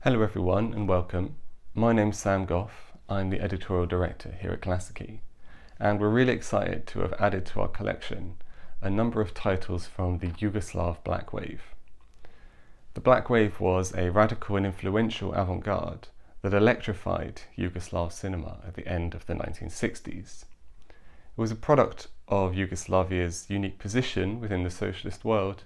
Hello everyone and welcome. My name's Sam Goff. I'm the editorial director here at Klassiki, and we're really excited to have added to our collection a number of titles from the Yugoslav Black Wave. The Black Wave was a radical and influential avant-garde that electrified Yugoslav cinema at the end of the 1960s. It was a product of Yugoslavia's unique position within the socialist world,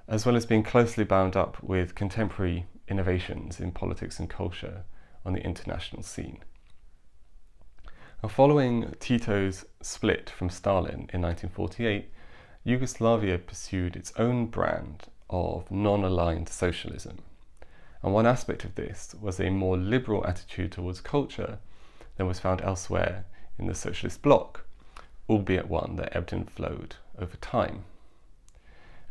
as well as being closely bound up with contemporary innovations in politics and culture on the international scene. Now, following Tito's split from Stalin in 1948, Yugoslavia pursued its own brand of non-aligned socialism. And one aspect of this was a more liberal attitude towards culture than was found elsewhere in the socialist bloc, albeit one that ebbed and flowed over time.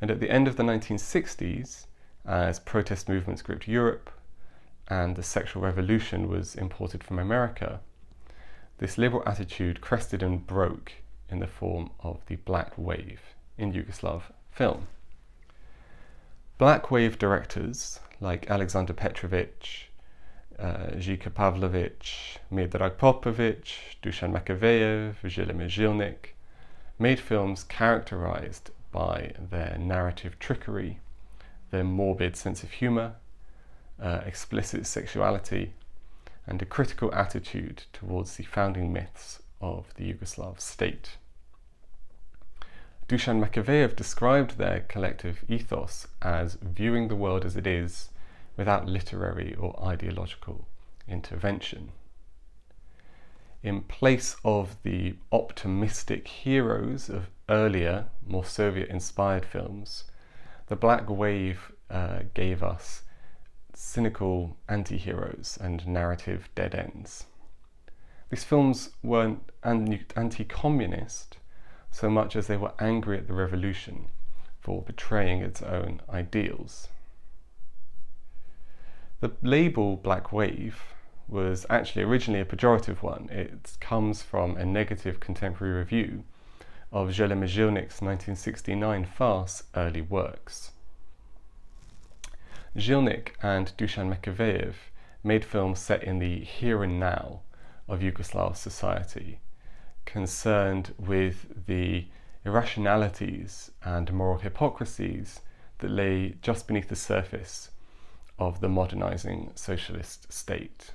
And at the end of the 1960s, as protest movements gripped Europe and the sexual revolution was imported from America, this liberal attitude crested and broke in the form of the Black Wave in Yugoslav film. Black Wave directors like Alexander Petrovic, Zika Pavlovic, Miodrag Popovic, Dusan Makavejev, Želimir Žilnik made films characterized by their narrative trickery, their morbid sense of humour, explicit sexuality, and a critical attitude towards the founding myths of the Yugoslav state. Dusan Makavejev described their collective ethos as viewing the world as it is without literary or ideological intervention. In place of the optimistic heroes of earlier, more Soviet-inspired films, the Black Wave gave us cynical anti-heroes and narrative dead ends. These films weren't anti-communist so much as they were angry at the revolution for betraying its own ideals. The label Black Wave was actually originally a pejorative one. It comes from a negative contemporary review of Želimir Žilnik's 1969 farce early works. Žilnik and Dusan Makavejev made films set in the here and now of Yugoslav society, concerned with the irrationalities and moral hypocrisies that lay just beneath the surface of the modernizing socialist state.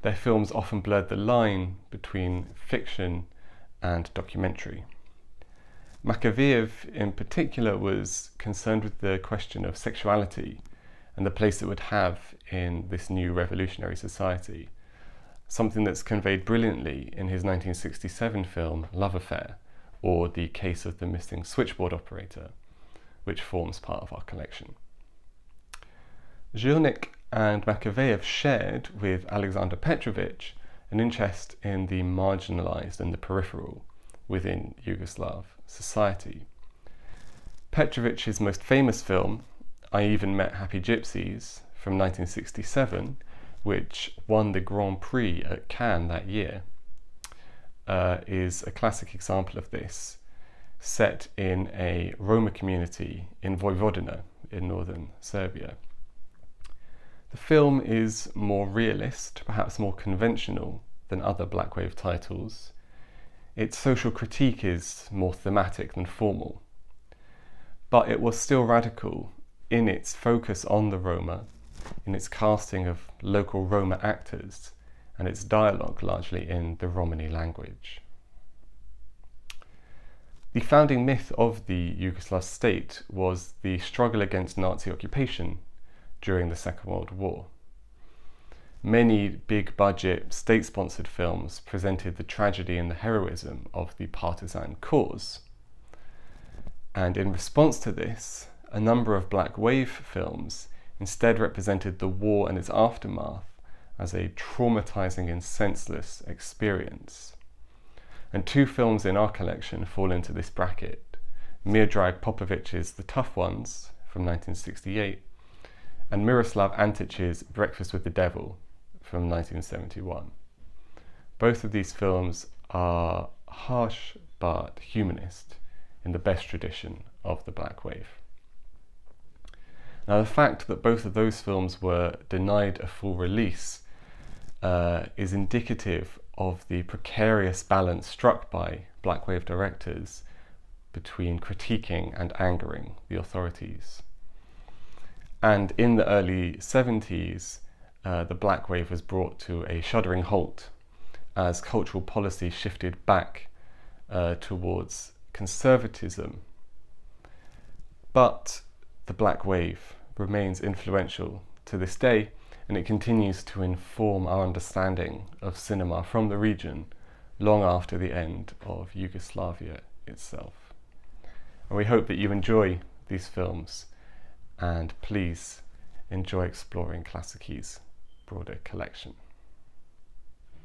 Their films often blurred the line between fiction and documentary. Makavejev in particular was concerned with the question of sexuality and the place it would have in this new revolutionary society, something that's conveyed brilliantly in his 1967 film Love Affair, or The Case of the Missing Switchboard Operator, which forms part of our collection. Žilnik and Makavejev shared with Alexander Petrovic an interest in the marginalized and the peripheral within Yugoslav society. Petrovic's most famous film, I Even Met Happy Gypsies, from 1967, which won the Grand Prix at Cannes that year, is a classic example of this, set in a Roma community in Vojvodina in northern Serbia. The film is more realist, perhaps more conventional than other Black Wave titles. Its social critique is more thematic than formal, but it was still radical in its focus on the Roma, in its casting of local Roma actors, and its dialogue largely in the Romani language. The founding myth of the Yugoslav state was the struggle against Nazi occupation during the Second World War. Many big-budget, state-sponsored films presented the tragedy and the heroism of the partisan cause. And in response to this, a number of Black Wave films instead represented the war and its aftermath as a traumatizing and senseless experience. And two films in our collection fall into this bracket: Miodrag Popovic's The Tough Ones from 1968 and Miroslav Antic's Breakfast with the Devil from 1971. Both of these films are harsh but humanist in the best tradition of the Black Wave. Now, the fact that both of those films were denied a full release is indicative of the precarious balance struck by Black Wave directors between critiquing and angering the authorities. And in the early 70s, the Black Wave was brought to a shuddering halt as cultural policy shifted back towards conservatism. But the Black Wave remains influential to this day, and it continues to inform our understanding of cinema from the region long after the end of Yugoslavia itself. And we hope that you enjoy these films, and please enjoy exploring Klassiki's broader collection.